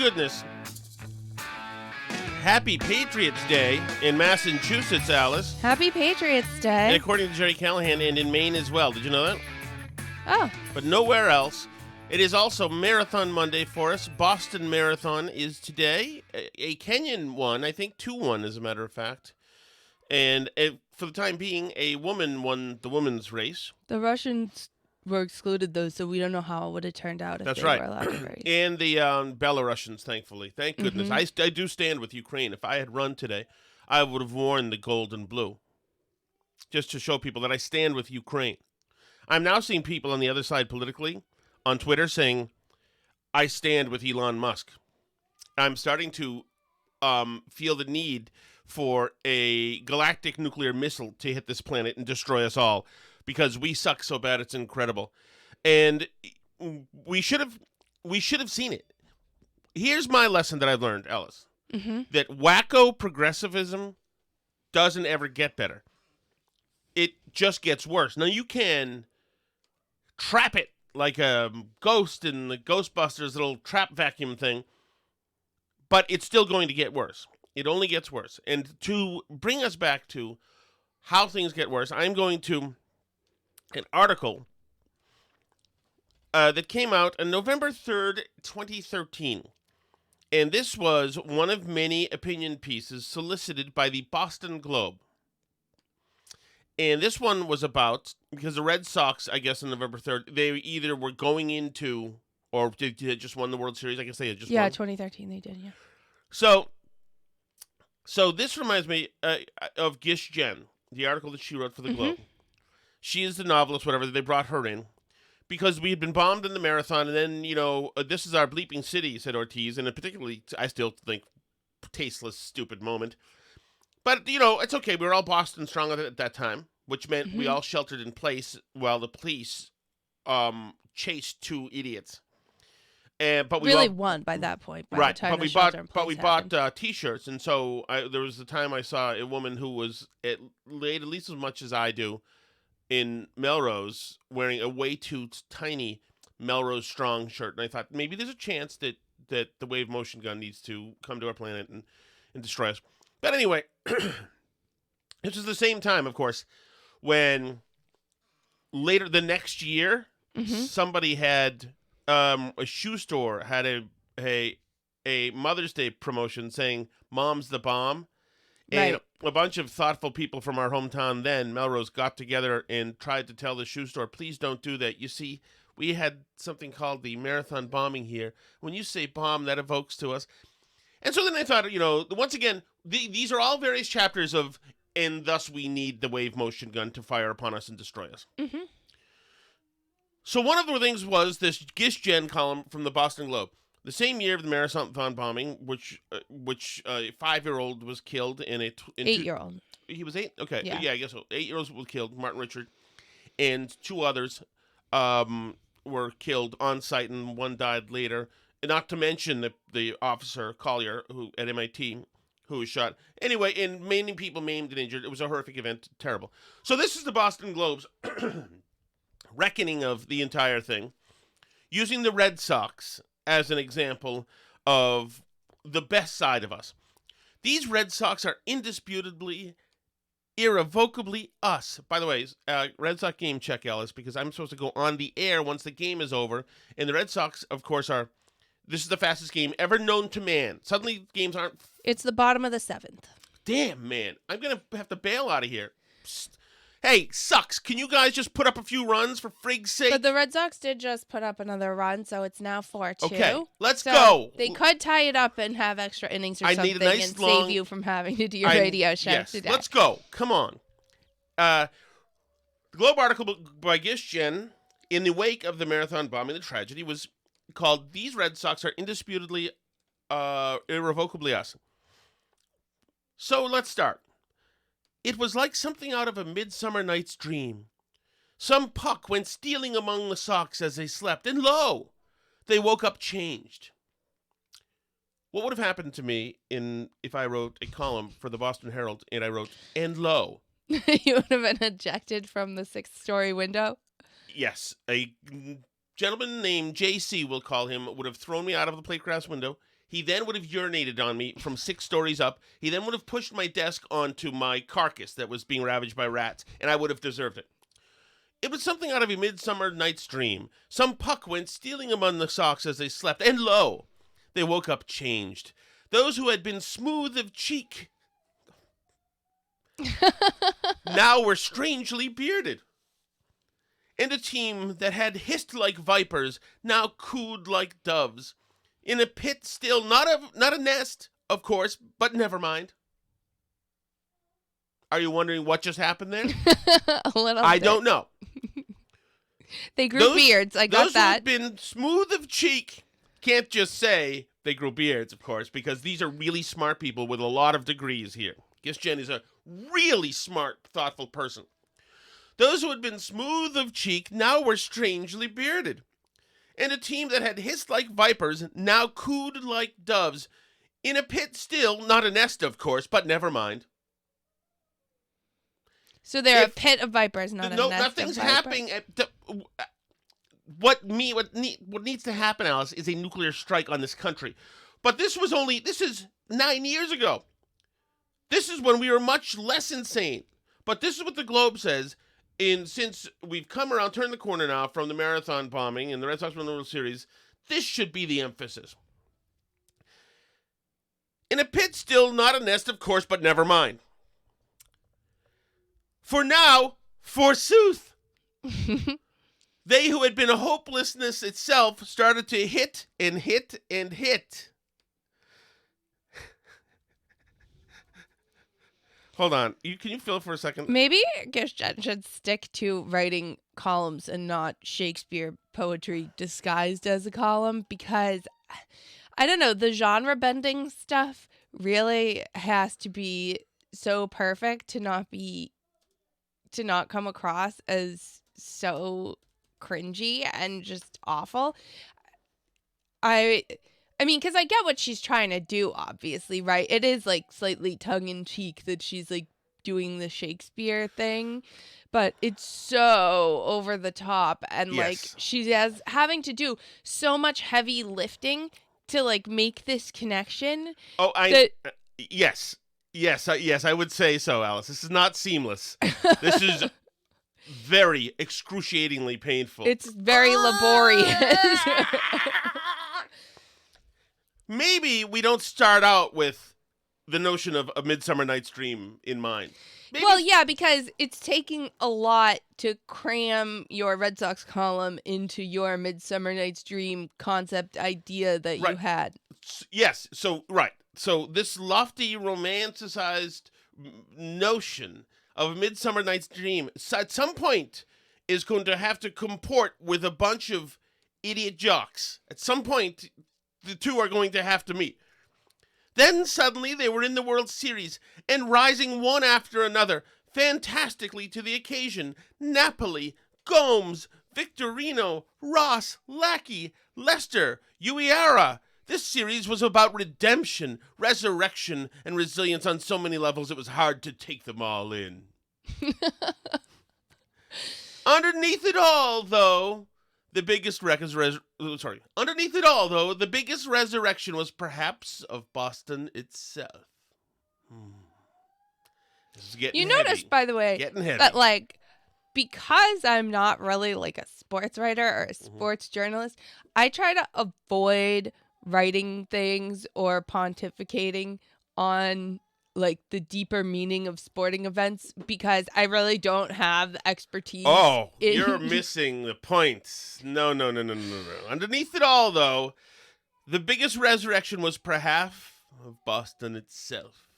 goodness. Happy Patriots Day in Massachusetts, Alice. Happy Patriots And Day. according to Jerry Callahan, and in Maine as well. Did you know that? Oh, But nowhere else. It is also Marathon Monday for us. Boston Marathon is today. A Kenyan one, I think 2-1 as a matter of fact. And for the time being, a woman won the women's race. the Russians were excluded, though, so we don't know how it would have turned out if That's they right. were allowed to race. And the Belarusians, thankfully. Thank goodness. I do stand with Ukraine. If I had run today, I would have worn the gold and blue. Just to show people that I stand with Ukraine. I'm now seeing people on the other side politically on Twitter saying, I stand with Elon Musk. I'm starting to feel the need for a galactic nuclear missile to hit this planet and destroy us all because we suck so bad it's incredible. And we should have seen it. Here's my lesson that I've learned, Ellis. That wacko progressivism doesn't ever get better. It just gets worse. Now, you can trap it like a ghost in the Ghostbusters little trap vacuum thing, but it's still going to get worse. It only gets worse. And to bring us back to how things get worse, I'm going to an article that came out on November 3rd, 2013. And this was one of many opinion pieces solicited by the Boston Globe. And this one was about, because the Red Sox, I guess on November 3rd, they either were going into, or they just won the World Series. I guess they had just won. 2013 they did, yeah. So this reminds me of Gish Jen, the article that she wrote for the Globe. She is the novelist, whatever. They brought her in because we had been bombed in the marathon, and then, this is our bleeping city, said Ortiz, and particularly, I still think, tasteless, stupid moment. But, it's okay. We were all Boston strong at that time, which meant we all sheltered in place while the police chased two idiots. But we really won by that point. By right, the time but we bought T-shirts, and so there was the time I saw a woman who was at least as much as I do in Melrose wearing a way too tiny Melrose Strong shirt, and I thought maybe there's a chance that the wave motion gun needs to come to our planet and destroy us. But anyway, this was the same time, of course, when later the next year somebody had. A shoe store had a Mother's Day promotion saying "Mom's the bomb," and a bunch of thoughtful people from our hometown then, Melrose, got together and tried to tell the shoe store, "Please don't do that. You see, we had something called the marathon bombing here. When you say bomb, that evokes to us." And so then I thought, once again, these are all various chapters of, and thus we need the wave motion gun to fire upon us and destroy us. So one of the things was this Gish Jen column from the Boston Globe. The same year of the marathon bombing, which a 5-year-old was killed in a 8-year-old. He was 8? Okay. Yeah, I guess so. 8-year-olds were killed, Martin Richard, and 2 others were killed on site, and one died later. And not to mention the officer Collier, who at MIT, who was shot. Anyway, and many people maimed and injured. It was a horrific event. Terrible. So this is the Boston Globe's reckoning of the entire thing, using the Red Sox as an example of the best side of us. These Red Sox are indisputably, irrevocably us. By the way, Red Sox game check, Ellis, because I'm supposed to go on the air once the game is over. And the Red Sox, of course, this is the fastest game ever known to man. Suddenly, games aren't... It's the bottom of the 7th. Damn, man. I'm going to have to bail out of here. Psst. Hey, sucks. Can you guys just put up a few runs for frig's sake? But the Red Sox did just put up another run, so it's now 4-2. Okay, let's go. They could tie it up and have extra innings or something and save you from having to do your radio show today. Let's go. Come on. The Globe article by Gish Jen, in the wake of the marathon bombing, the tragedy, was called "These Red Sox are indisputably, irrevocably us." So let's start. It was like something out of a Midsummer Night's Dream. Some puck went stealing among the Sox as they slept, and lo, they woke up changed. What would have happened to me if I wrote a column for the Boston Herald and I wrote, and lo? You would have been ejected from the 6th-story window? Yes. A gentleman named JC, we'll call him, would have thrown me out of the plate glass window. He then would have urinated on me from 6 stories up. He then would have pushed my desk onto my carcass that was being ravaged by rats, and I would have deserved it. It was something out of A Midsummer Night's Dream. Some puck went stealing among the socks as they slept, and lo, they woke up changed. Those who had been smooth of cheek now were strangely bearded. And a team that had hissed like vipers now cooed like doves. In a pit still, not a nest, of course, but never mind. Are you wondering what just happened there? A little I bit. don't know. They grew beards. I got those that. Those who've been smooth of cheek can't just say they grew beards, of course, because these are really smart people with a lot of degrees here. Gish Jen is a really smart, thoughtful person. Those who had been smooth of cheek now were strangely bearded. And a team that had hissed like vipers now cooed like doves. In a pit still, not a nest, of course, but never mind. So they're a pit of vipers, not a nest nothing's of vipers. happening. What needs to happen, Alice, is a nuclear strike on this country. But this is 9 years ago. This is when we were much less insane. But this is what the Globe says. Since we've come around, turned the corner now from the marathon bombing and the Red Sox won the World Series, this should be the emphasis. In a pit still, not a nest, of course, but never mind. For now, forsooth, they who had been a hopelessness itself started to hit and hit and hit. Hold on. Can you fill it for a second? Maybe Gish Jen should stick to writing columns and not Shakespeare poetry disguised as a column, because I don't know, the genre bending stuff really has to be so perfect to not come across as so cringy and just awful. I mean, because I get what she's trying to do, obviously, right? It is, like, slightly tongue-in-cheek that she's, like, doing the Shakespeare thing. But it's so over the top. And, yes. like, she has having to do so much heavy lifting to, like, make this connection. Oh, yes. Yes, I would say so, Alice. This is not seamless. This is very excruciatingly painful. It's very laborious. Maybe we don't start out with the notion of A Midsummer Night's Dream in mind. Maybe. Well, yeah, because it's taking a lot to cram your Red Sox column into your Midsummer Night's Dream concept idea that you had. Yes, so, right. So this lofty, romanticized notion of A Midsummer Night's Dream at some point is going to have to comport with a bunch of idiot jocks. At some point, the two are going to have to meet. Then suddenly they were in the World Series and rising one after another, fantastically to the occasion. Napoli, Gomes, Victorino, Ross, Lackey, Lester, Uehara. This series was about redemption, resurrection, and resilience on so many levels it was hard to take them all in. Underneath it all, though, the biggest resurrection was perhaps of Boston itself. This is getting heavy. Notice, by the way, that, like, because I'm not really, like, a sports writer or a sports journalist, I try to avoid writing things or pontificating on, like, the deeper meaning of sporting events, because I really don't have the expertise. Oh, you're missing the point. No. Underneath it all, though, the biggest resurrection was perhaps of Boston itself.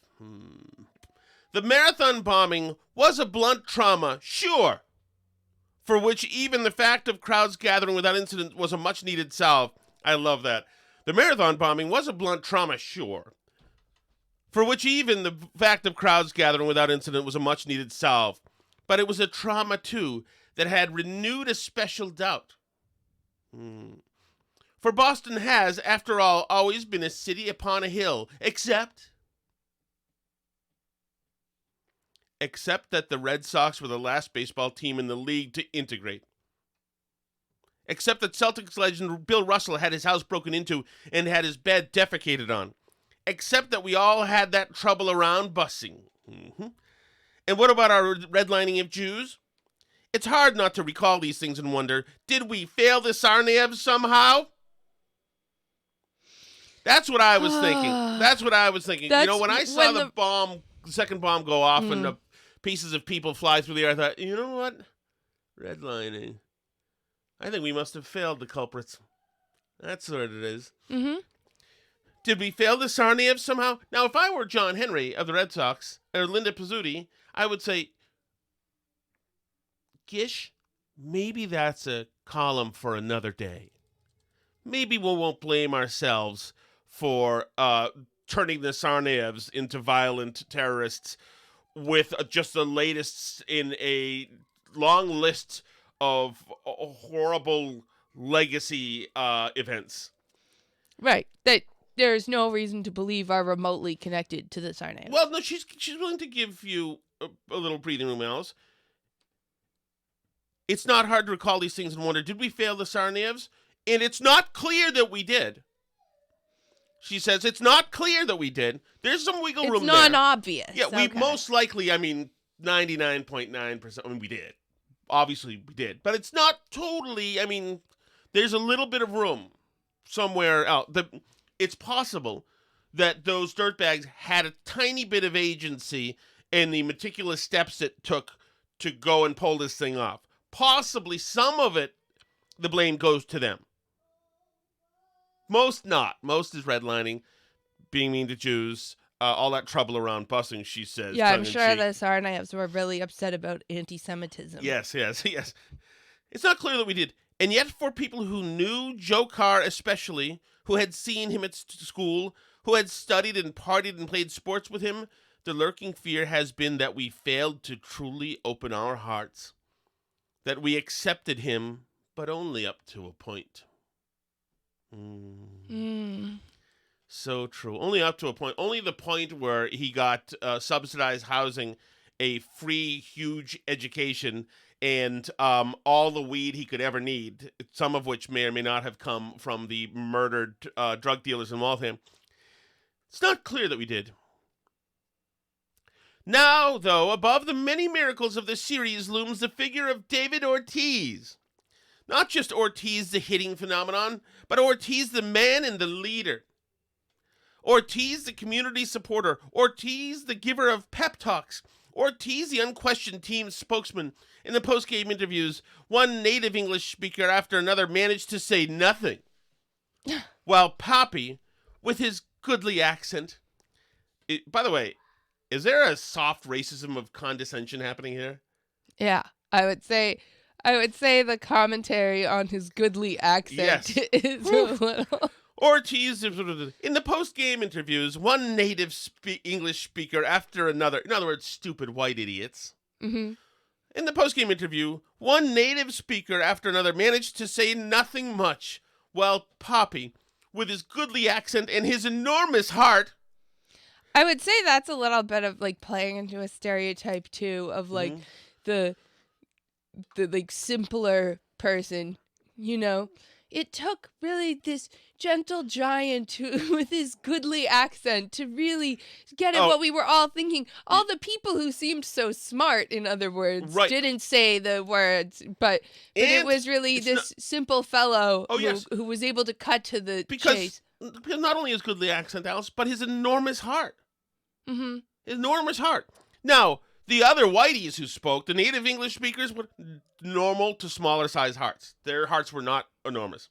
The marathon bombing was a blunt trauma, sure, for which even the fact of crowds gathering without incident was a much-needed salve. I love that. The marathon bombing was a blunt trauma, sure, for which even the fact of crowds gathering without incident was a much-needed salve. But it was a trauma, too, that had renewed a special doubt. For Boston has, after all, always been a city upon a hill, except that the Red Sox were the last baseball team in the league to integrate. Except that Celtics legend Bill Russell had his house broken into and had his bed defecated on. Except that we all had that trouble around busing. Mm-hmm. And what about our redlining of Jews? It's hard not to recall these things and wonder, did we fail the Tsarnaevs somehow? That's what I was thinking. That's what I was thinking. You know, when I saw the second bomb go off and the pieces of people fly through the air, I thought, you know what? Redlining. I think we must have failed the culprits. That's what it is. Mm-hmm. Did we fail the Tsarnaevs somehow? Now, if I were John Henry of the Red Sox, or Linda Pizzuti, I would say, Gish, maybe that's a column for another day. Maybe we won't blame ourselves for turning the Tsarnaevs into violent terrorists with just the latest in a long list of horrible legacy events. Right. That there's no reason to believe are remotely connected to the Tsarnaevs. Well, no, she's willing to give you a little breathing room, Alice. It's not hard to recall these things and wonder, did we fail the Tsarnaevs? And it's not clear that we did. She says it's not clear that we did. There's some wiggle room there. It's non-obvious. Yeah, we most likely, 99.9%, we did. Obviously, we did. But it's not totally, there's a little bit of room somewhere out. It's possible that those dirtbags had a tiny bit of agency in the meticulous steps it took to go and pull this thing off. Possibly some of it, the blame goes to them. Most not. Most is redlining, being mean to Jews, all that trouble around busing, she says. Yeah, I'm sure the Tsarnaevs were really upset about anti-Semitism. Yes. It's not clear that we did. And yet for people who knew Joe Carr especially, who had seen him at school, who had studied and partied and played sports with him, the lurking fear has been that we failed to truly open our hearts. That we accepted him, but only up to a point. So true. Only up to a point. Only the point where he got subsidized housing, a free, huge education, and all the weed he could ever need, some of which may or may not have come from the murdered drug dealers in Waltham. It's not clear that we did. Now, though, above the many miracles of the series looms the figure of David Ortiz. Not just Ortiz, the hitting phenomenon, but Ortiz, the man and the leader. Ortiz, the community supporter. Ortiz, the giver of pep talks. Ortiz, the unquestioned team spokesman. In the post-game interviews, one native English speaker after another managed to say nothing. While Poppy, with his goodly accent... by the way, is there a soft racism of condescension happening here? Yeah, I would say the commentary on his goodly accent is a little... Ortiz, in the post-game interviews, one native English speaker after another, in other words, stupid white idiots. Mm-hmm. In the post-game interview, one native speaker after another managed to say nothing much, while Poppy, with his goodly accent and his enormous heart... I would say that's a little bit of, playing into a stereotype, too, of, the simpler person, you know? It took really this gentle giant with his goodly accent to really get at what we were all thinking. All the people who seemed so smart, in other words, didn't say the words, but it was really this simple fellow who was able to cut to the chase. Because not only his goodly accent, Alice, but his enormous heart. Mm-hmm. His enormous heart. Now, the other whiteys who spoke, the native English speakers, were normal to smaller size hearts. Their hearts were not enormous.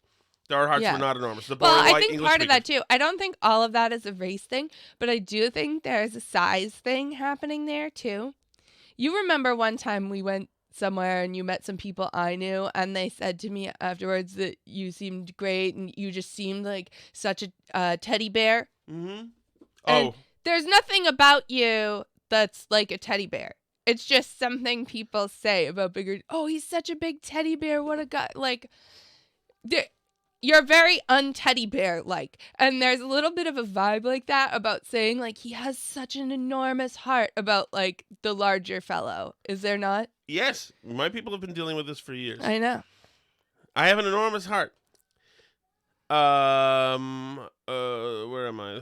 Their hearts were not enormous. The I think English part speakers. Of that, too. I don't think all of that is a race thing, but I do think there's a size thing happening there, too. You remember one time we went somewhere and you met some people I knew, and they said to me afterwards that you seemed great and you just seemed like such a teddy bear. Mm-hmm. And there's nothing about you that's like a teddy bear. It's just something people say about bigger. Oh, he's such a big teddy bear. What a guy. You're very un-teddy bear-like. And there's a little bit of a vibe like that about saying, he has such an enormous heart about, the larger fellow. Is there not? Yes. My people have been dealing with this for years. I know. I have an enormous heart. Where am I?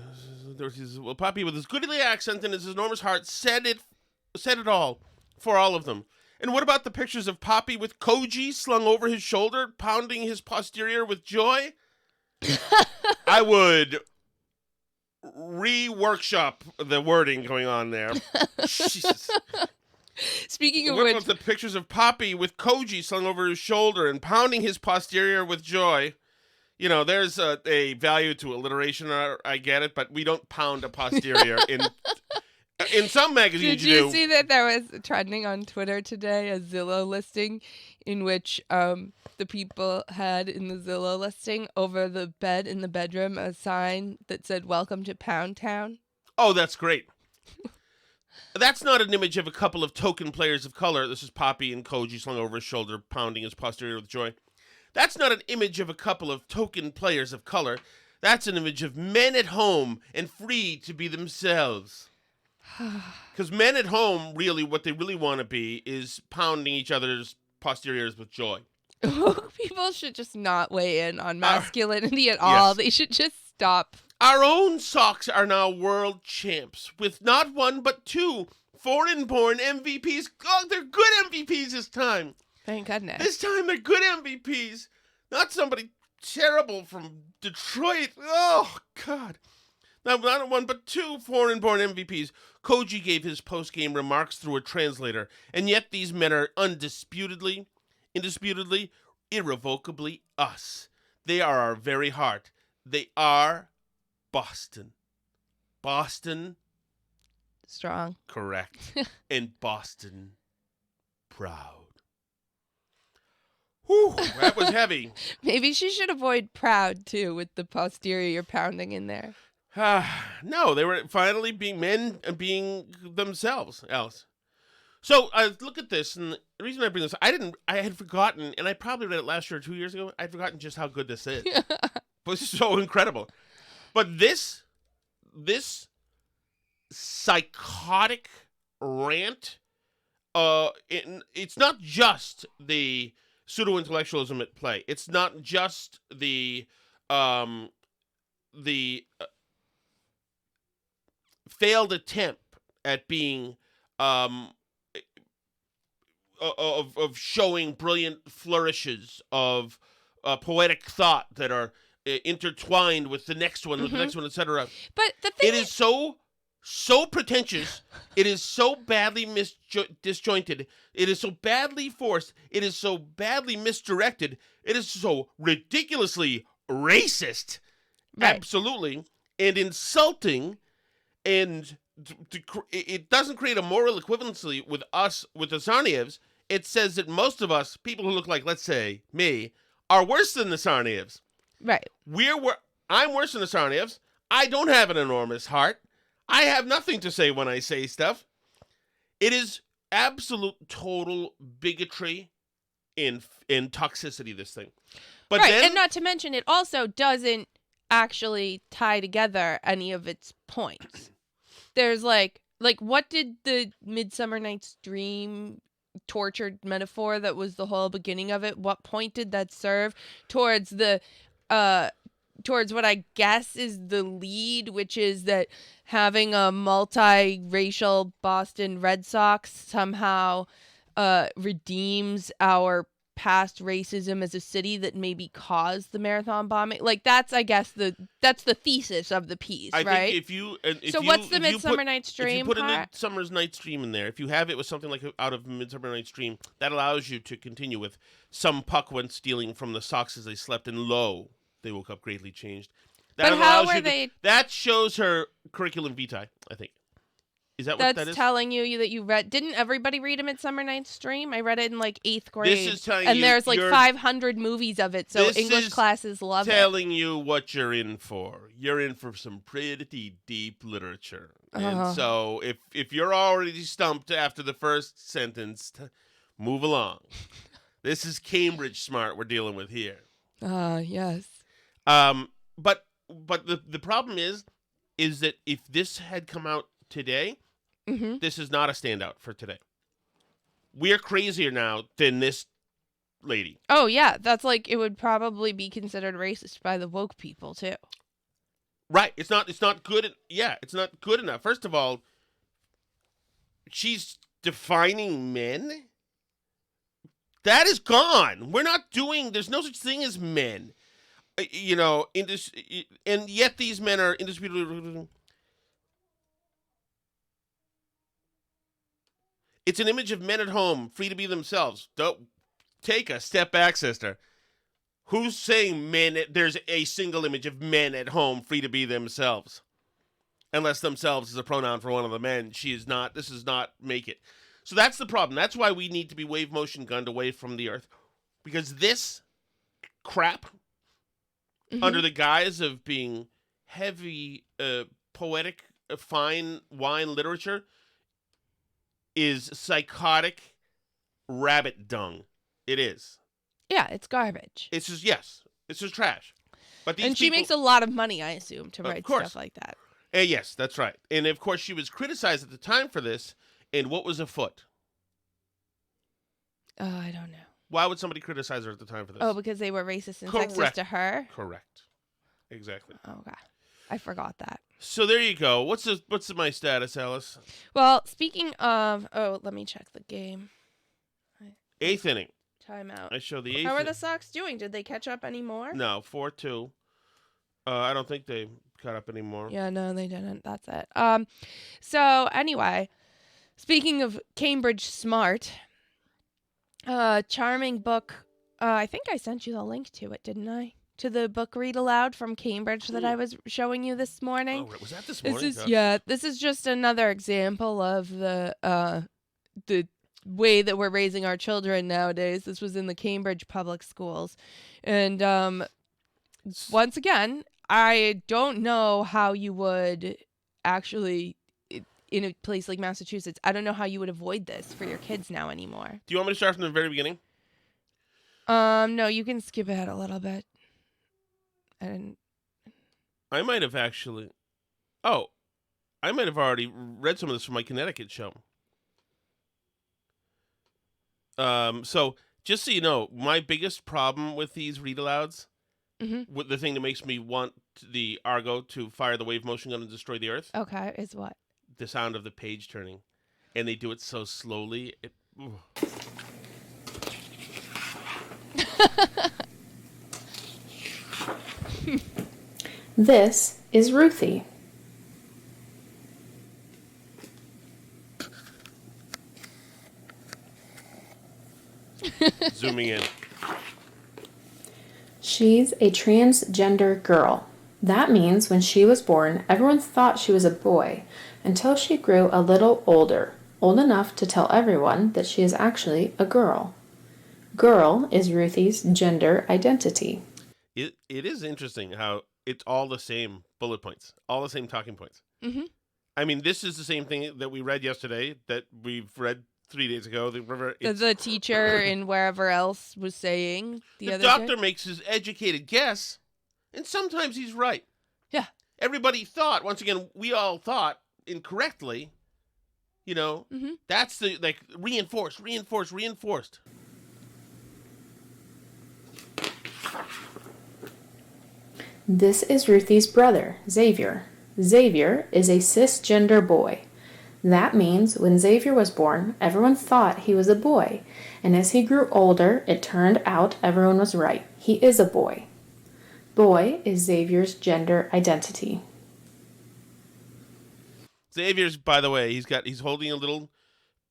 Well, Poppy, with his goodly accent and his enormous heart, said it all for all of them. And what about the pictures of Poppy with Koji slung over his shoulder, pounding his posterior with joy? I would re-workshop the wording going on there. Jesus. Speaking of What which, about the pictures of Poppy with Koji slung over his shoulder and pounding his posterior with joy? You know, there's a value to alliteration. I get it, but we don't pound a posterior in some magazines. did you see that there was trending on Twitter today a Zillow listing in which the people had in the Zillow listing over the bed in the bedroom a sign that said "Welcome to Pound Town"? Oh, that's great. That's not an image of a couple of token players of color. This is Poppy and Koji slung over his shoulder, pounding his posterior with joy. That's not an image of a couple of token players of color. That's an image of men at home and free to be themselves. Because men at home, really, what they really want to be is pounding each other's posteriors with joy. People should just not weigh in on masculinity at all. Yes. They should just stop. Our own socks are now world champs with not one but two foreign-born MVPs. Oh, they're good MVPs this time. Thank goodness. This time they're good MVPs. Not somebody terrible from Detroit. Oh, God. Not one, but two foreign-born MVPs. Koji gave his post-game remarks through a translator, and yet these men are indisputably, irrevocably us. They are our very heart. They are Boston. Boston. Strong. Correct. And Boston proud. Whew, that was heavy. Maybe she should avoid proud, too, with the posterior pounding in there. No, they were finally being being themselves, Alice. So look at this, and the reason I bring this, I had forgotten, and I probably read it last year or 2 years ago. I'd forgotten just how good this is. But it's so incredible. But this psychotic rant, it's not just the pseudo-intellectualism at play. It's not just the failed attempt at being of showing brilliant flourishes of poetic thought that are intertwined with the next one, with the next one, etc. But the thing It is so pretentious. It is so badly disjointed. It is so badly forced. It is so badly misdirected. It is so ridiculously racist. Right. Absolutely. And insulting. And it doesn't create a moral equivalency with us, with the Tsarnaevs. It says that most of us, people who look like, let's say, me, are worse than the Tsarnaevs. Right. I'm worse than the Tsarnaevs. I don't have an enormous heart. I have nothing to say when I say stuff. It is absolute total bigotry and toxicity, this thing. But right, then, and not to mention, it also doesn't actually tie together any of its points. There's like what did the Midsummer Night's Dream tortured metaphor that was the whole beginning of it, what point did that serve towards the towards what I guess is the lead, which is that having a multiracial Boston Red Sox somehow redeems our past racism as a city that maybe caused the marathon bombing? Like, that's, I guess, that's the thesis of the piece, I right? think what's the Midsummer Night's Dream If you put a part? Midsummer Night's Dream in there, if you have it with something like out of Midsummer Night's Dream, that allows you to continue with some puck went stealing from the socks as they slept, and lo, they woke up greatly changed. But how were they? That shows her curriculum vitae, I think. Is that what that is? That's telling you that you read. Didn't everybody read A Midsummer Night's Dream? I read it in like 8th grade. This is telling and you there's like 500 movies of it, so English classes love it. Telling you what you're in for. You're in for some pretty deep literature. And so if you're already stumped after the first sentence, move along. This is Cambridge smart we're dealing with here. Yes. But the problem is that if this had come out today, this is not a standout for today. We're crazier now than this lady. Oh, yeah. That's like, it would probably be considered racist by the woke people, too. Right. It's not good. Yeah, it's not good enough. First of all, she's defining men. That is gone. We're not doing, there's no such thing as men. You know, and yet these men are indisputably. It's an image of men at home, free to be themselves. Don't take a step back, sister. Who's saying there's a single image of men at home, free to be themselves? Unless themselves is a pronoun for one of the men. This does not make it. So that's the problem. That's why we need to be wave motion gunned away from the earth. Because this crap, under the guise of being heavy, poetic, fine wine literature, is psychotic rabbit dung. It is. Yeah, it's garbage. It's just trash. But these and she makes a lot of money, I assume, to write stuff like that. Yes, that's right. And of course, she was criticized at the time for this. And what was afoot? I don't know. Why would somebody criticize her at the time for this? Oh, because they were racist and sexist to her? Correct. Exactly. Oh, God. I forgot that. So there you go. What's my status, Alice? Well, speaking of... Oh, let me check the game. 8th inning. Timeout. I show the 8th. How are the Sox doing? Did they catch up anymore? No, 4-2. I don't think they caught up anymore. Yeah, no, they didn't. That's it. So, anyway, speaking of Cambridge Smart, charming book. I think I sent you the link to it, didn't I? To the book read aloud from Cambridge that I was showing you this morning. Oh, was that this morning? This is just another example of the way that we're raising our children nowadays. This was in the Cambridge public schools. And once again, I don't know how you would actually, in a place like Massachusetts, I don't know how you would avoid this for your kids now anymore. Do you want me to start from the very beginning? No, you can skip ahead a little bit. I might have actually. Oh, I might have already read some of this from my Connecticut show. So just so you know, my biggest problem with these read-alouds, with the thing that makes me want the Argo to fire the wave motion gun and destroy the earth. Okay, is what? The sound of the page turning, and they do it so slowly. This is Ruthie. Zooming in. She's a transgender girl. That means when she was born, everyone thought she was a boy until she grew a little older, old enough to tell everyone that she is actually a girl. Girl is Ruthie's gender identity. It is interesting how it's all the same bullet points, all the same talking points. Mm-hmm. I mean, this is the same thing that we read yesterday, that we've read 3 days ago. The teacher and wherever else was saying the other doctor day. makes his educated guess, and sometimes he's right. Yeah. Everybody thought, once again, we all thought incorrectly, that's the, reinforced. This is Ruthie's brother, Xavier. Xavier is a cisgender boy. That means when Xavier was born, everyone thought he was a boy, and as he grew older, it turned out everyone was right. He is a boy. Boy is Xavier's gender identity. Xavier's, by the way, he's holding a little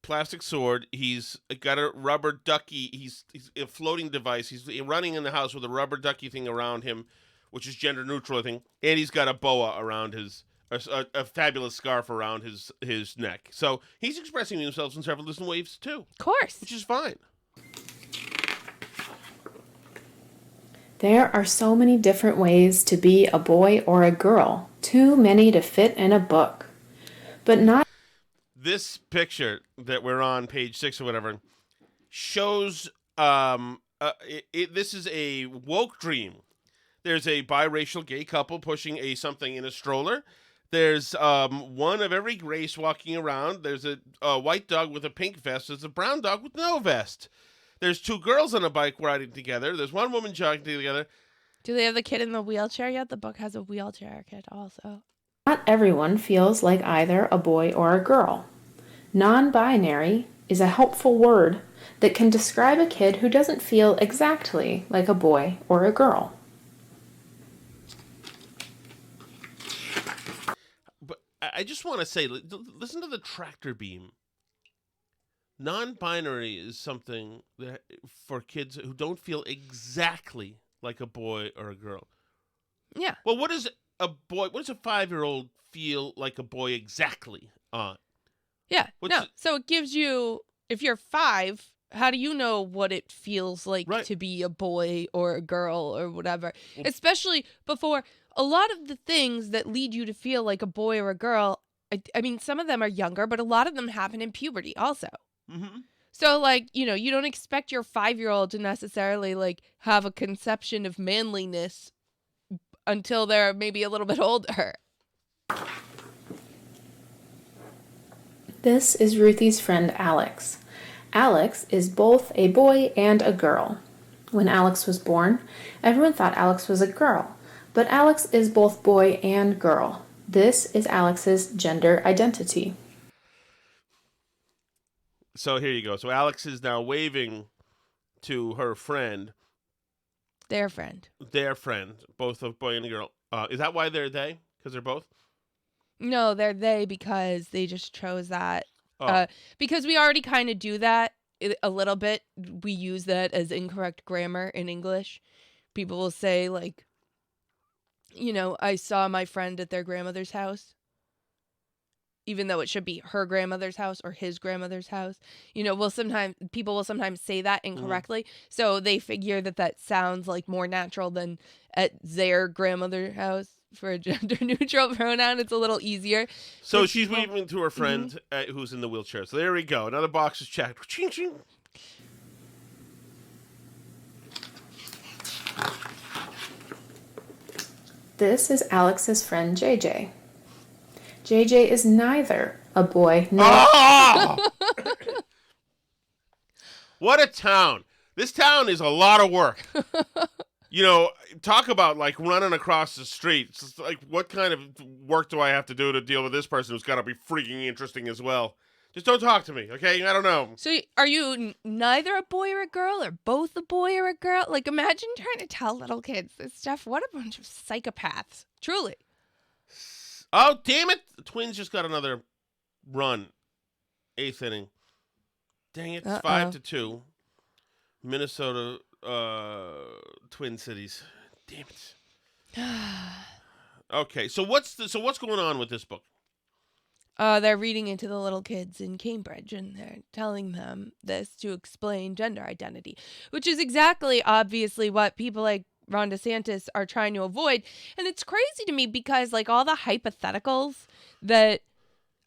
plastic sword. He's got a rubber ducky. He's a floating device. He's running in the house with a rubber ducky thing around him, which is gender neutral, I think. And he's got a boa around a fabulous scarf around his neck. So he's expressing himself in several different ways too. Of course. Which is fine. There are so many different ways to be a boy or a girl. Too many to fit in a book. But not... This picture that we're on, page 6 or whatever, shows this is a woke dream. There's a biracial gay couple pushing something in a stroller. There's one of every race walking around. There's a white dog with a pink vest. There's a brown dog with no vest. There's two girls on a bike riding together. There's one woman jogging together. Do they have the kid in the wheelchair yet? The book has a wheelchair kid also. Not everyone feels like either a boy or a girl. Non-binary is a helpful word that can describe a kid who doesn't feel exactly like a boy or a girl. But I just want to say, listen to the tractor beam. Non-binary is something that for kids who don't feel exactly like a boy or a girl. Yeah. Well, what does a 5-year-old feel like a boy exactly on? Yeah. So it gives you, if you're 5, how do you know what it feels like to be a boy or a girl or whatever? Well, especially before a lot of the things that lead you to feel like a boy or a girl, I mean, some of them are younger, but a lot of them happen in puberty also. Mm-hmm. So, like, you know, you don't expect your 5-year-old to necessarily, like, have a conception of manliness until they're maybe a little bit older. This is Ruthie's friend Alex. Alex is both a boy and a girl. When Alex was born, everyone thought Alex was a girl, but Alex is both boy and girl. This is Alex's gender identity. So here you go. So Alex is now waving to her friend. Their friend, both a boy and a girl. Is that why they're they? Because they're both? No, they're they because they just chose that. Oh. Because we already kind of do that a little bit. We use that as incorrect grammar in English. People will say, like, you know, I saw my friend at their grandmother's house. Even though it should be her grandmother's house or his grandmother's house. You know, people will sometimes say that incorrectly. So they figure that sounds like more natural than at their grandmother's house. For a gender-neutral pronoun, it's a little easier. So she's waving to her friend who's in the wheelchair. So there we go. Another box is checked. Ching, ching. This is Alex's friend JJ. JJ is neither a boy nor... Oh! What a town. This town is a lot of work. You know, talk about, like, running across the street. It's like, what kind of work do I have to do to deal with this person who's got to be freaking interesting as well? Just don't talk to me, okay? I don't know. So are you neither a boy or a girl or both a boy or a girl? Like, imagine trying to tell little kids this stuff. What a bunch of psychopaths. Truly. Oh, damn it. The Twins just got another run. 8th inning. Dang it. It's 5-2. Minnesota... Twin Cities. Damn it. Okay, so what's going on with this book? They're reading it to the little kids in Cambridge, and they're telling them this to explain gender identity, which is exactly, obviously, what people like Ron DeSantis are trying to avoid. And it's crazy to me because, like, all the hypotheticals that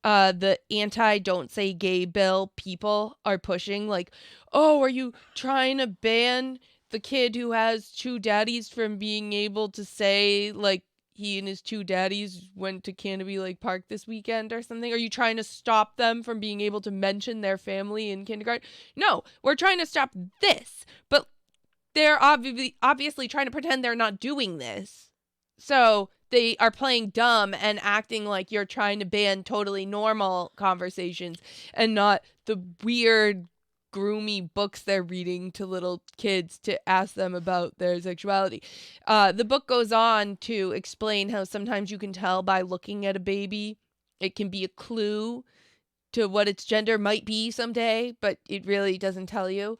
the anti-don't say gay bill people are pushing, like, oh, are you trying to ban the kid who has 2 daddies from being able to say, like, he and his 2 daddies went to Canopy Lake Park this weekend or something? Are you trying to stop them from being able to mention their family in kindergarten? No, we're trying to stop this. But they're obviously trying to pretend they're not doing this. So they are playing dumb and acting like you're trying to ban totally normal conversations and not the weird, groomy books they're reading to little kids to ask them about their sexuality. The book goes on to explain how sometimes you can tell by looking at a baby. It can be a clue to what its gender might be someday, but it really doesn't tell you.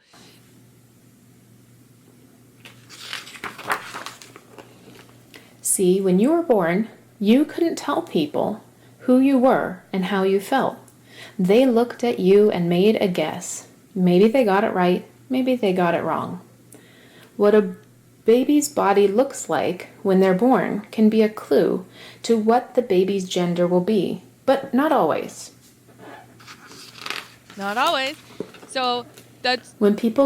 See, when you were born, you couldn't tell people who you were and how you felt. They looked at you and made a guess. Maybe they got it right, maybe they got it wrong. What a baby's body looks like when they're born can be a clue to what the baby's gender will be, but not always. Not always. So that's... When people...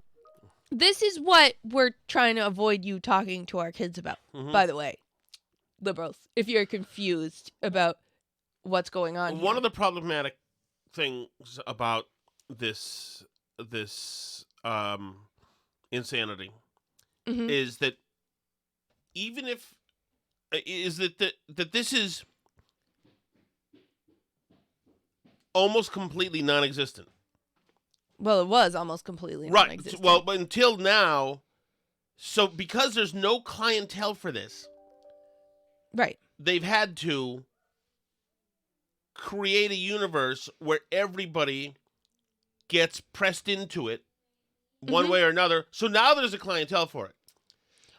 This is what we're trying to avoid you talking to our kids about, by the way. Liberals, if you're confused about what's going on One here. of the problematic things about this insanity Mm-hmm. is that even if that this is almost completely non-existent. Well, it was almost completely Right. non-existent. Well, but until now, so because there's no clientele for this, right. they've had to create a universe where everybody gets pressed into it one Mhm. way or another. So now there's a clientele for it.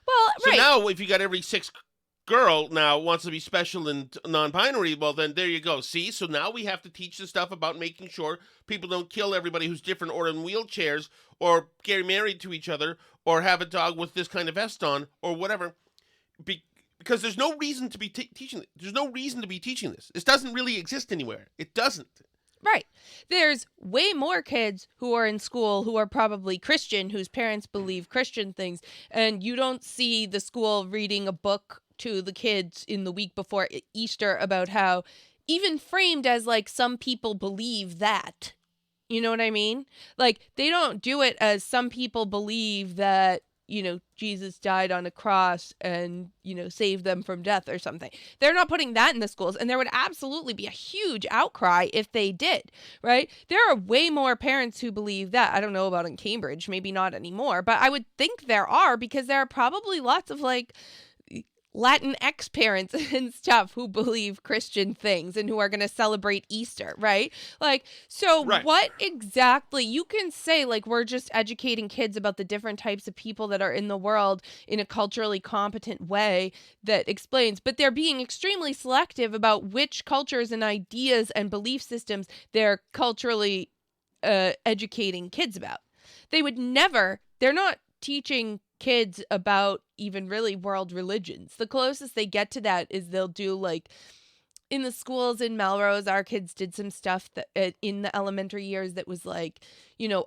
Well, So right. now if you got every sixth girl now wants to be special and non-binary, well then there you go. See, so now we have to teach the stuff about making sure people don't kill everybody who's different or in wheelchairs or get married to each other or have a dog with this kind of vest on or whatever. Because there's no reason to be teaching. There's no reason to be teaching this. This doesn't really exist anywhere. It doesn't. Right. There's way more kids who are in school who are probably Christian, whose parents believe Christian things, and you don't see the school reading a book to the kids in the week before Easter about how, even framed as like some people believe that. You know what I mean? Like, they don't do it as some people believe that, Jesus died on a cross and, saved them from death or something. They're not putting that in the schools. And there would absolutely be a huge outcry if they did, right? There are way more parents who believe that. I don't know about in Cambridge, maybe not anymore, but I would think there are, because there are probably lots of like Latinx parents and stuff who believe Christian things and who are going to celebrate Easter, right? Like, so Right. What exactly, you can say like we're just educating kids about the different types of people that are in the world in a culturally competent way that explains, but they're being extremely selective about which cultures and ideas and belief systems they're culturally educating kids about. They're not teaching kids about even really world religions. The closest they get to that is they'll do like in the schools in Melrose, our kids did some stuff that in the elementary years that was like,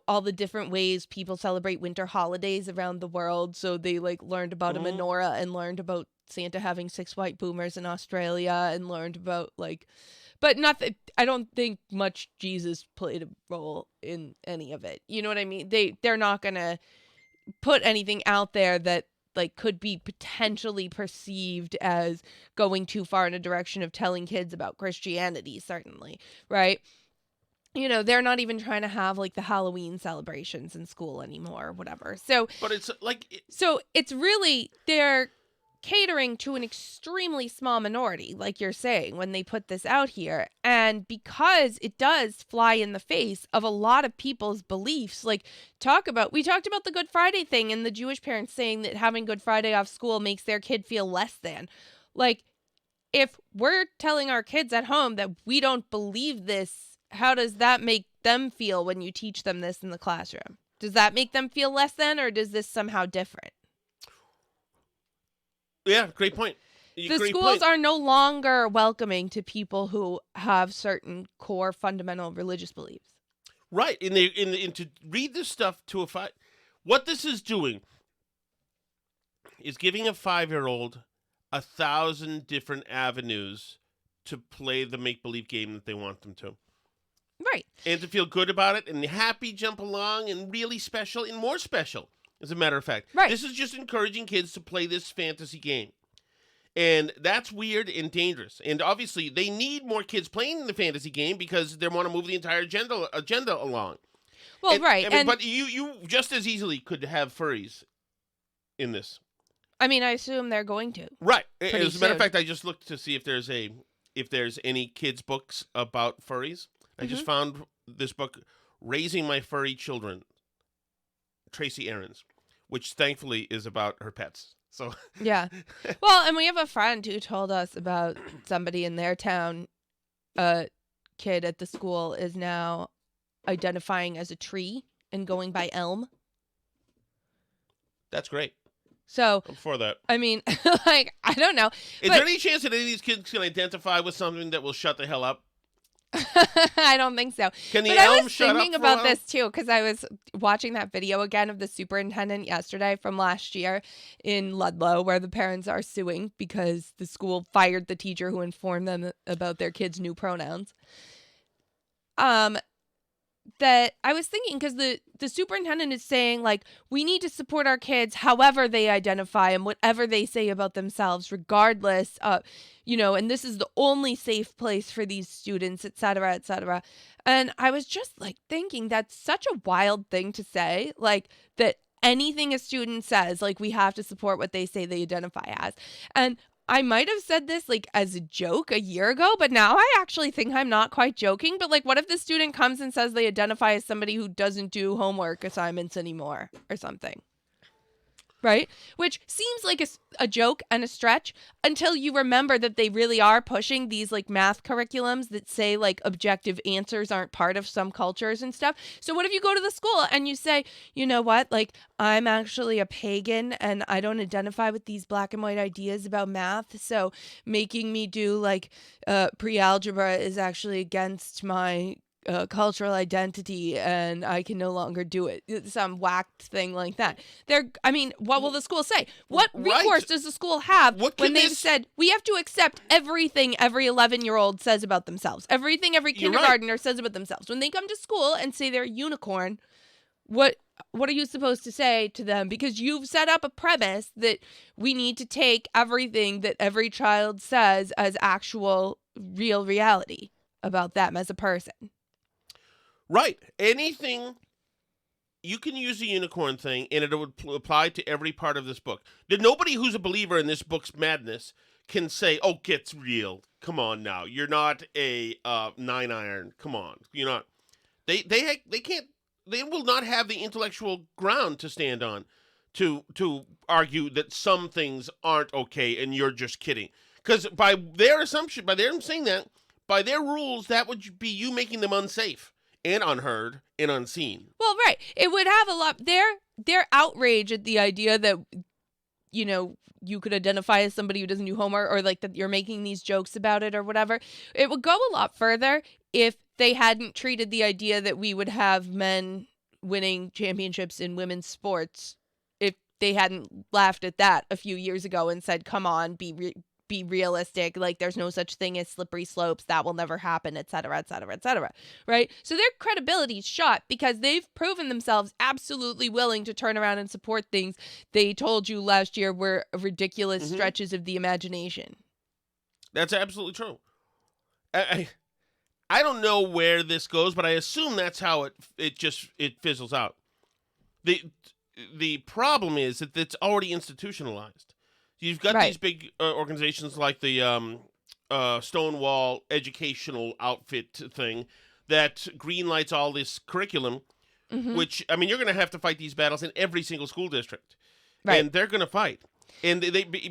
all the different ways people celebrate winter holidays around the world. So they like learned about a menorah and learned about Santa having 6 white boomers in Australia and learned about like, but not that, I don't think much Jesus played a role in any of it. You know what I mean? They're not going to put anything out there that like could be potentially perceived as going too far in a direction of telling kids about Christianity, certainly, right? They're not even trying to have like the Halloween celebrations in school anymore or whatever. So, but it's like, so it's really, they're catering to an extremely small minority, like you're saying, when they put this out here. And because it does fly in the face of a lot of people's beliefs, like we talked about the Good Friday thing and the Jewish parents saying that having Good Friday off school makes their kid feel less than. Like, if we're telling our kids at home that we don't believe this, how does that make them feel when you teach them this in the classroom? Does that make them feel less than, or does this somehow different? Yeah, great point. The schools are no longer welcoming to people who have certain core fundamental religious beliefs. Right, and to read this stuff to what this is doing is giving a 5-year-old 1,000 different avenues to play the make-believe game that they want them to. Right. And to feel good about it and happy, jump along, and really special and more special, as a matter of fact. Right. This is just encouraging kids to play this fantasy game. And that's weird and dangerous. And obviously, they need more kids playing the fantasy game because they want to move the entire agenda along. Well, right. But you just as easily could have furries in this. I mean, I assume they're going to. Right. As a matter of soon. fact, I just looked to see if there's any kids' books about furries. I just found this book, Raising My Furry Children, Tracy Aarons, which thankfully is about her pets. So yeah. Well, and we have a friend who told us about somebody in their town, a kid at the school is now identifying as a tree and going by Elm. That's great. So I'm for that. I mean, like, I don't know. Is there any chance that any of these kids can identify with something that will shut the hell up? I don't think so. Can the but elm I was shut thinking up for a about while? this too, because I was watching that video again of the superintendent yesterday from last year in Ludlow, where the parents are suing because the school fired the teacher who informed them about their kids' new pronouns. that I was thinking, because the superintendent is saying, like, we need to support our kids however they identify and whatever they say about themselves, regardless of, and this is the only safe place for these students, et cetera, et cetera. And I was just like thinking that's such a wild thing to say, like that anything a student says, like, we have to support what they say they identify as. And I might have said this like as a joke a year ago, but now I actually think I'm not quite joking. But like, what if the student comes and says they identify as somebody who doesn't do homework assignments anymore or something? Right? Which seems like a joke and a stretch until you remember that they really are pushing these like math curriculums that say like objective answers aren't part of some cultures and stuff. So what if you go to the school and you say, you know what, like, I'm actually a pagan and I don't identify with these black and white ideas about math. So making me do like pre-algebra is actually against my cultural identity and I can no longer do it. Some whacked thing like that. What will the school say? What recourse does the school have when they've said we have to accept everything every 11-year-old says about themselves, everything every kindergartner says about themselves? When they come to school and say they're a unicorn, what are you supposed to say to them? Because you've set up a premise that we need to take everything that every child says as actual real reality about them as a person. Right. Anything, you can use the unicorn thing, and it would apply to every part of this book. Nobody who's a believer in this book's madness can say, "Oh, it's real. Come on now. You're not a 9-iron. Come on. You're not." They can't. They will not have the intellectual ground to stand on to argue that some things aren't okay and you're just kidding. Because by their assumption, by them saying that, by their rules, that would be you making them unsafe and unheard and unseen. Well, right. It would have a lot. Their outrage at the idea that, you could identify as somebody who doesn't do homework, or like that you're making these jokes about it or whatever. It would go a lot further if they hadn't treated the idea that we would have men winning championships in women's sports. If they hadn't laughed at that a few years ago and said, come on, be realistic, like there's no such thing as slippery slopes, that will never happen, et cetera, et cetera, et cetera, right? So their credibility's shot because they've proven themselves absolutely willing to turn around and support things they told you last year were ridiculous stretches of the imagination. That's absolutely true. I don't know where this goes, but I assume that's how it fizzles out. The problem is that it's already institutionalized. You've got these big organizations like the Stonewall educational outfit thing that greenlights all this curriculum, which, you're going to have to fight these battles in every single school district. Right. And they're going to fight. And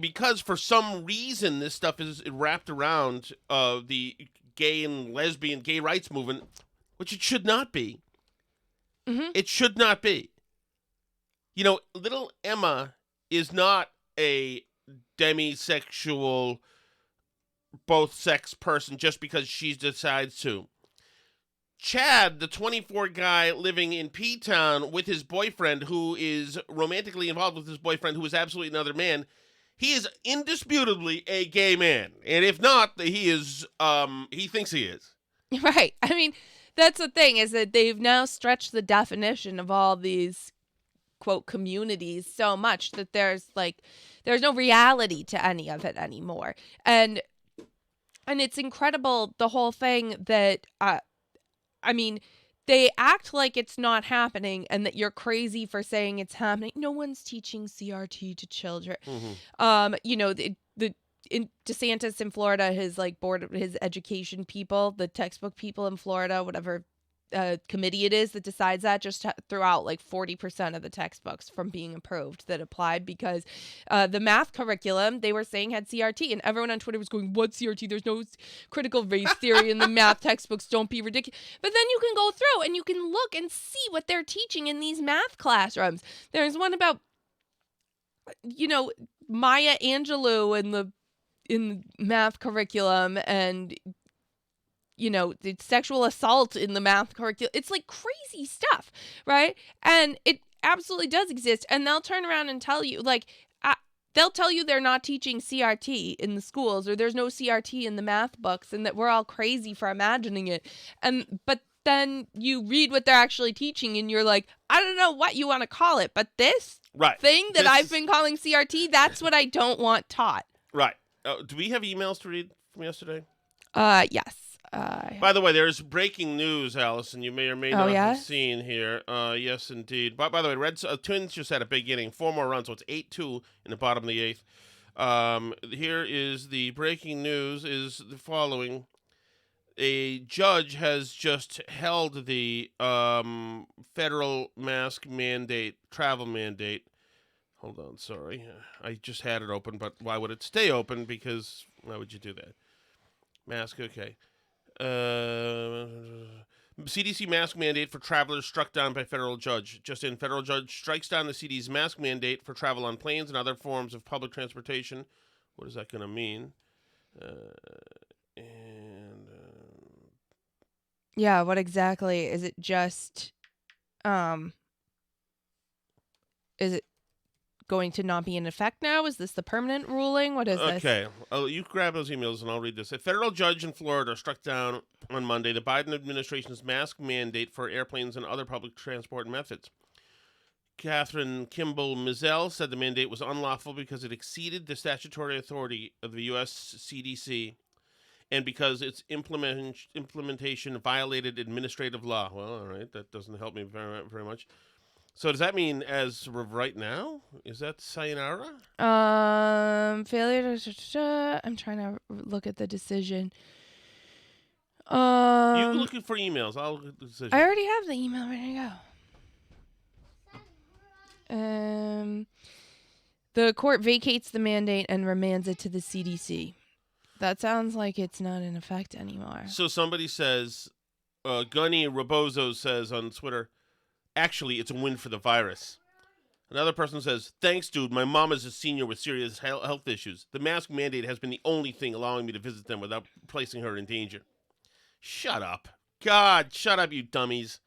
because for some reason this stuff is wrapped around the gay and lesbian gay rights movement, which it should not be. It should not be. Little Emma is not a demisexual, both-sex person just because she decides to. Chad, the 24 guy living in P-Town with his boyfriend, who is romantically involved with his boyfriend, who is absolutely another man, he is indisputably a gay man. And if not, he is, he thinks he is. Right. That's the thing, is that they've now stretched the definition of all these, quote, communities so much that there's no reality to any of it anymore. And it's incredible, the whole thing that, they act like it's not happening and that you're crazy for saying it's happening. No one's teaching CRT to children. In DeSantis in Florida, his board, his education people, the textbook people in Florida, whatever committee it is that decides that, just threw out 40% of the textbooks from being approved that applied because the math curriculum they were saying had CRT, and everyone on Twitter was going, what CRT? There's no critical race theory in the math textbooks. Don't be ridiculous. But then you can go through and you can look and see what they're teaching in these math classrooms. There's one about, Maya Angelou in math curriculum, and the sexual assault in the math curriculum. It's crazy stuff, right? And it absolutely does exist. And they'll turn around and tell you, they'll tell you they're not teaching CRT in the schools, or there's no CRT in the math books, and that we're all crazy for imagining it. But then you read what they're actually teaching and you're like, I don't know what you want to call it, but this thing that I've been calling CRT, that's what I don't want taught. Right. Do we have emails to read from yesterday? Yes. By the way, there's breaking news, Allison. You may or may not have seen here. Yes, indeed. By the way, Red Twins just had a big inning, 4 more runs, so it's 8-2 in the bottom of the 8th. Here is the breaking news: is the following. A judge has just held the federal mask mandate, travel mandate. Hold on, sorry. I just had it open, but why would it stay open? Because why would you do that? Mask, okay. CDC mask mandate for travelers struck down by federal judge. Just in, federal judge strikes down the CDC's mask mandate for travel on planes and other forms of public transportation. What is that going to mean? Yeah, what exactly? Is it just, is it going to not be in effect now? Is this the permanent ruling? What is this? Okay. You grab those emails and I'll read this. A federal judge in Florida struck down on Monday the Biden administration's mask mandate for airplanes and other public transport methods. Catherine Kimball Mizell said the mandate was unlawful because it exceeded the statutory authority of the U.S. CDC and because its implementation violated administrative law. Well, all right, that doesn't help me very much. So does that mean as of right now? Is that sayonara? Failure to... I'm trying to look at the decision. You're looking for emails. I'll look at the decision. I already have the email ready to go. The court vacates the mandate and remands it to the CDC. That sounds like it's not in effect anymore. So somebody says, Gunny Rebozo says on Twitter, actually, it's a win for the virus. Another person says, thanks, dude. My mom is a senior with serious health issues. The mask mandate has been the only thing allowing me to visit them without placing her in danger. Shut up. God, shut up, you dummies.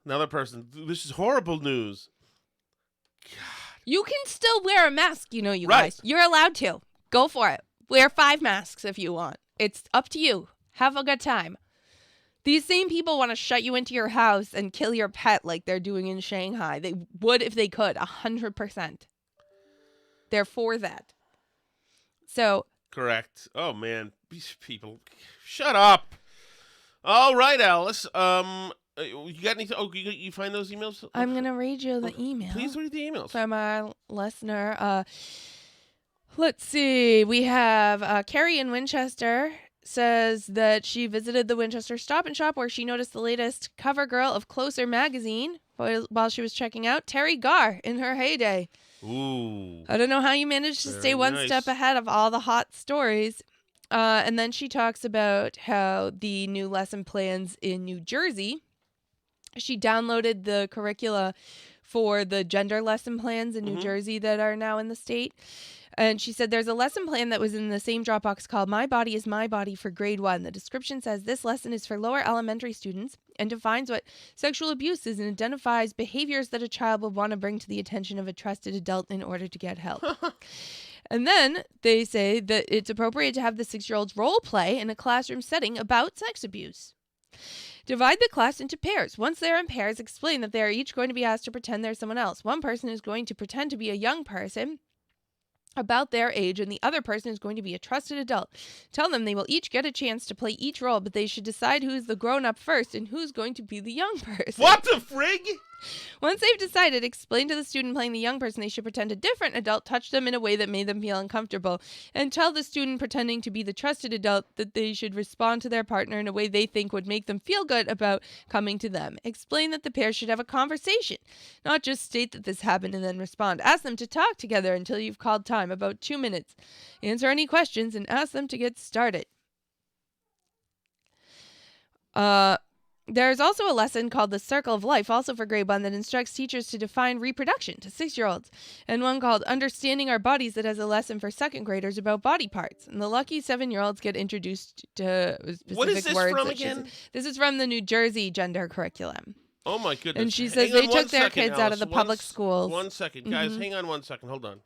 Another person, this is horrible news. God. You can still wear a mask, you guys. You're allowed to. Go for it. Wear 5 masks if you want. It's up to you. Have a good time. These same people want to shut you into your house and kill your pet like they're doing in Shanghai. They would if they could, 100%. They're for that. So. Correct. Oh, man. These people. Shut up. All right, Alice. You got anything? Oh, you find those emails? I'm going to read you the email. Please read the emails. From our listener. Let's see. We have Carrie in Winchester says that she visited the Winchester Stop and Shop where she noticed the latest cover girl of Closer magazine while she was checking out Terry Garr in her heyday. Ooh. I don't know how you managed to stay one step ahead of all the hot stories. And then she talks about how the new lesson plans in New Jersey, she downloaded the curricula for the gender lesson plans in New Jersey that are now in the state. And she said there's a lesson plan that was in the same Dropbox called My Body is My Body for grade 1. The description says this lesson is for lower elementary students and defines what sexual abuse is and identifies behaviors that a child would want to bring to the attention of a trusted adult in order to get help. And then they say that it's appropriate to have the 6-year-olds role play in a classroom setting about sex abuse. Divide the class into pairs. Once they're in pairs, explain that they are each going to be asked to pretend they're someone else. One person is going to pretend to be a young person about their age, and the other person is going to be a trusted adult. Tell them they will each get a chance to play each role, but they should decide who's the grown-up first and who's going to be the young person. What the frig? Once they've decided, explain to the student playing the young person they should pretend a different adult touched them in a way that made them feel uncomfortable, and tell the student pretending to be the trusted adult that they should respond to their partner in a way they think would make them feel good about coming to them. Explain that the pair should have a conversation, not just state that this happened and then respond. Ask them to talk together until you've called time, about 2 minutes. Answer any questions and ask them to get started. There's also a lesson called The Circle of Life, also for grade 1, that instructs teachers to define reproduction to 6-year-olds, and one called Understanding Our Bodies that has a lesson for 2nd graders about body parts. And the lucky 7-year-olds get introduced to specific what is this words. From again? This is from the New Jersey gender curriculum. Oh, my goodness. And she says they took their kids out of the public schools. 1 second. Guys, hang on 1 second. Hold on.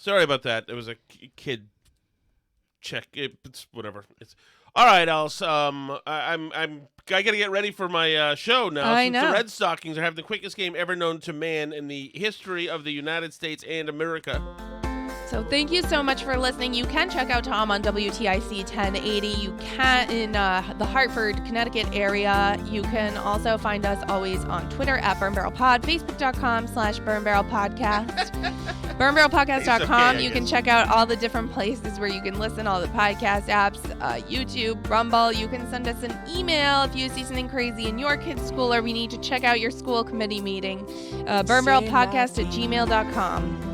Sorry about that. It was a kid check. It's whatever. It's all right, Alice. I gotta get ready for my show now. I Since know. the Red Stockings are having the quickest game ever known to man in the history of the United States and America. So thank you so much for listening. You can check out Tom on WTIC 1080. You can in the Hartford, Connecticut area. You can also find us always on Twitter at Burn Barrel Pod, Facebook.com/Burn Barrel Podcast, BurnBarrelPodcast.com. You can check out all the different places where you can listen, all the podcast apps, YouTube, Rumble. You can send us an email if you see something crazy in your kid's school or we need to check out your school committee meeting. BurnBarrelPodcast@gmail.com.